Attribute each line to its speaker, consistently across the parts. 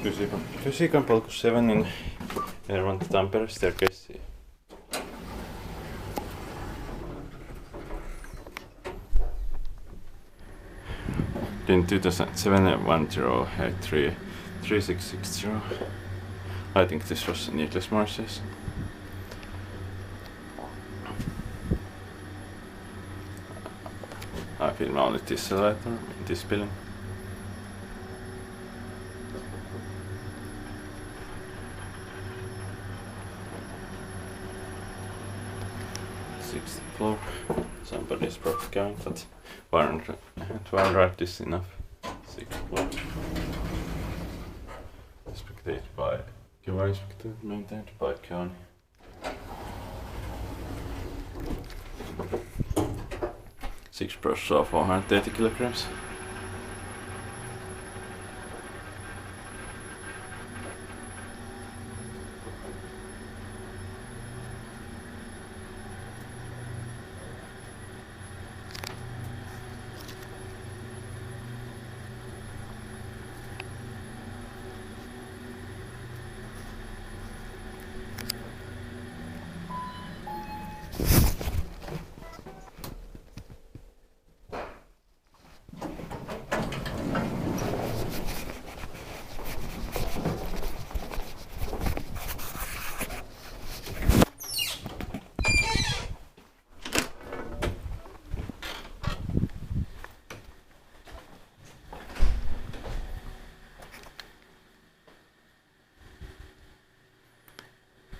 Speaker 1: Fysiikanpolku 7 in Hervanta Tampere staircase. In 2007-10-3660. I think this was needless marshes. I film only this elevator in this building. Sixth floor. Somebody's probably going, but 12 right is enough. Sixth floor. Maintained by Kone. Six brush of 480 kilograms.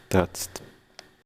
Speaker 1: That's